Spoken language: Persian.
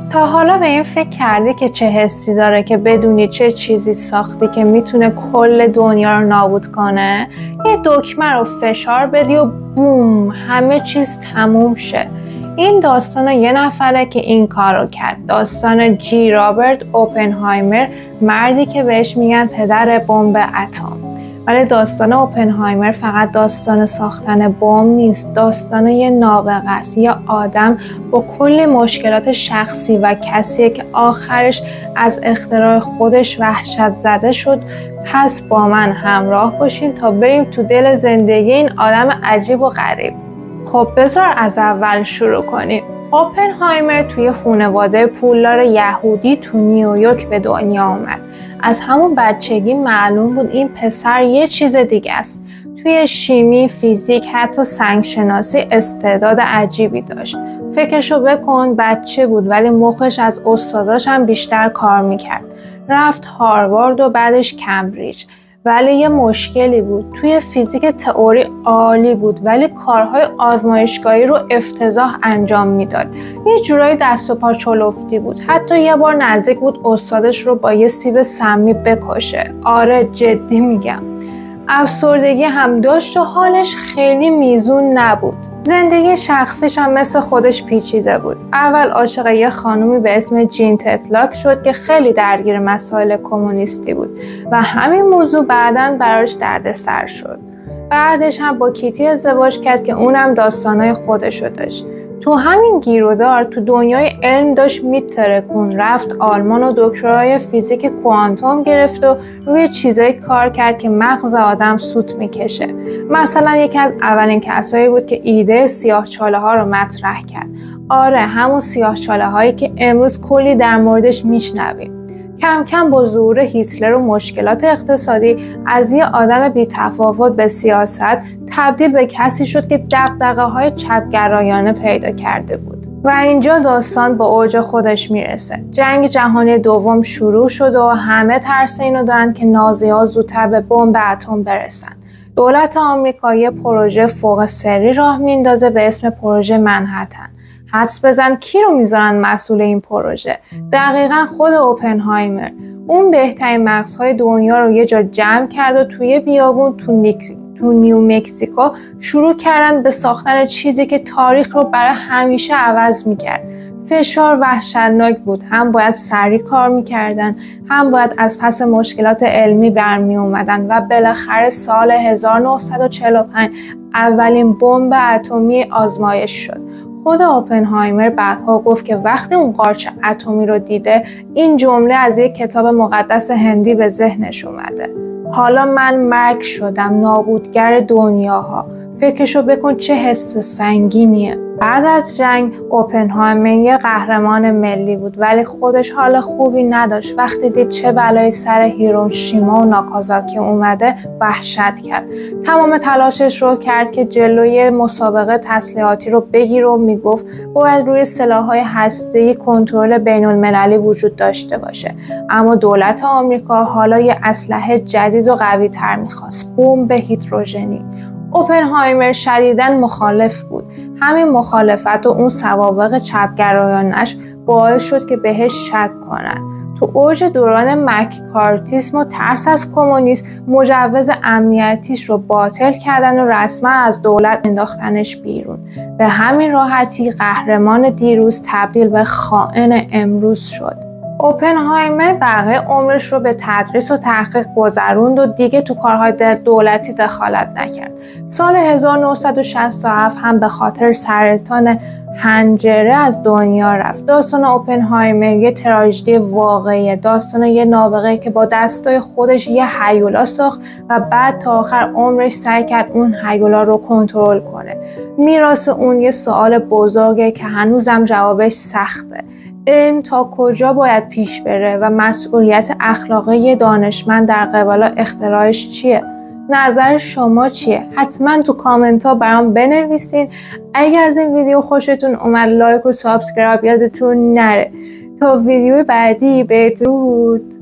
تا حالا به این فکر کردی که چه حسی داره که بدونی چه چیزی ساختی که میتونه کل دنیا رو نابود کنه؟ یه دکمه رو فشار بدی و بوم همه چیز تموم شه. این داستان یه نفره که این کار رو کرد. داستان جی رابرت اوپنهایمر، مردی که بهش میگن پدر بمب اتم. ولی داستان اوپنهایمر فقط داستان ساختن بمب نیست، داستان یه نابغه است، یه آدم با کلی مشکلات شخصی و کسیه که آخرش از اختراع خودش وحشت زده شد. پس با من همراه باشین تا بریم تو دل زندگی این آدم عجیب و غریب. خب بذار از اول شروع کنیم. اوپنهایمر توی خانواده پولدار یهودی تو نیویورک به دنیا آمد. از همون بچگی معلوم بود این پسر یه چیز دیگه است. توی شیمی، فیزیک، حتی سنگشناسی استعداد عجیبی داشت. فکرشو بکن، بچه بود ولی مخش از استاداش هم بیشتر کار میکرد. رفت هاروارد و بعدش کمبریج. ولی یه مشکلی بود. توی فیزیک تئوری عالی بود ولی کارهای آزمایشگاهی رو افتضاح انجام میداد. یه جورایی دست و پا چلفتی بود. حتی یه بار نزدیک بود استادش رو با یه سیب سمی بکشه. آره جدی میگم. افسردگی هم داشت و حالش خیلی میزون نبود. زندگی شخصیش هم مثل خودش پیچیده بود. اول عاشق یه خانومی به اسم جین تتلاک شد که خیلی درگیر مسائل کمونیستی بود و همین موضوع بعداً براش دردسر شد. بعدش هم با کیتی ازدواج کرد که اونم داستانای خودشو داشت. تو همین گیرودار تو دنیای علم داشت میترکون. رفت آلمان و دکترای فیزیک کوانتوم گرفت و روی چیزایی کار کرد که مغز آدم سوت میکشه. مثلا یکی از اولین کسایی بود که ایده سیاهچاله ها رو مطرح کرد. آره همون سیاهچاله هایی که امروز کلی در موردش میشنویم. کم کم با ظهور هیتلر و مشکلات اقتصادی از یه آدم بی‌تفاوت به سیاست تبدیل به کسی شد که دغدغه‌های چپگرایانه پیدا کرده بود. و اینجا داستان با اوج خودش میرسه. جنگ جهانی دوم شروع شد و همه ترس اینو دارن که نازی‌ها زودتر به بمب اتم برسن. دولت آمریکا یه پروژه فوق سری راه میندازه به اسم پروژه منهتن. حدس بزن کی رو میذارن مسئول این پروژه؟ دقیقاً خود اوپنهایمر. اون بهترین مغزهای دنیا رو یه جا جمع کرد و توی بیابون تو نیو مکزیکو شروع کردن به ساختن چیزی که تاریخ رو برای همیشه عوض میکرد. فشار وحشتناک بود. هم باید سریع کار میکردن، هم باید از پس مشکلات علمی برمی اومدن و بالاخره سال 1945 اولین بمب اتمی آزمایش شد. خود اوپنهایمر بعدها گفت که وقتی اون قارچ اتمی رو دیده این جمله از یک کتاب مقدس هندی به ذهنش اومده: حالا من مرگ شدم، نابودگر دنیاها. فکرشو بکن چه حس سنگینیه. بعد از جنگ اوپنهایمر یه قهرمان ملی بود ولی خودش حال خوبی نداشت. وقتی دید چه بلایی سر هیروشیما و ناکازاکی اومده وحشت کرد. تمام تلاشش رو کرد که جلوی مسابقه تسلیحاتی رو بگیره و میگفت باید روی سلاح‌های هسته‌ای کنترل بین‌المللی وجود داشته باشه. اما دولت آمریکا حالا یه اسلحه جدید و قوی‌تر می‌خواست: بمب هیدروژنی. اوپنهایمر شدیداً مخالف بود. همین مخالفت و اون سوابق چپگرایانش باعث شد که بهش شک کنن. تو اوج دوران مک‌کارتیسم و ترس از کمونیسم مجوز امنیتیش رو باطل کردن و رسما از دولت انداختنش بیرون. به همین راحتی قهرمان دیروز تبدیل به خائن امروز شد. اوپنهایمر بقیه عمرش رو به تدریس و تحقیق گذروند و دیگه تو کارهای دولتی دخالت نکرد. سال 1967 هم به خاطر سرطان حنجره از دنیا رفت. داستان اوپنهایمر یه تراژدی واقعیه. داستان یه نابغه که با دستای خودش یه هیولا ساخت و بعد تا آخر عمرش سعی کرد اون هیولا رو کنترل کنه. میراث اون یه سوال بزرگه که هنوزم جوابش سخته. علم تا کجا باید پیش بره و مسئولیت اخلاقی دانشمند در قبال اختراعش چیه؟ نظر شما چیه؟ حتما تو کامنت ها برام بنویسین. اگه از این ویدیو خوشتون اومد لایک و سابسکرایب یادتون نره. تا ویدیو بعدی بدرود.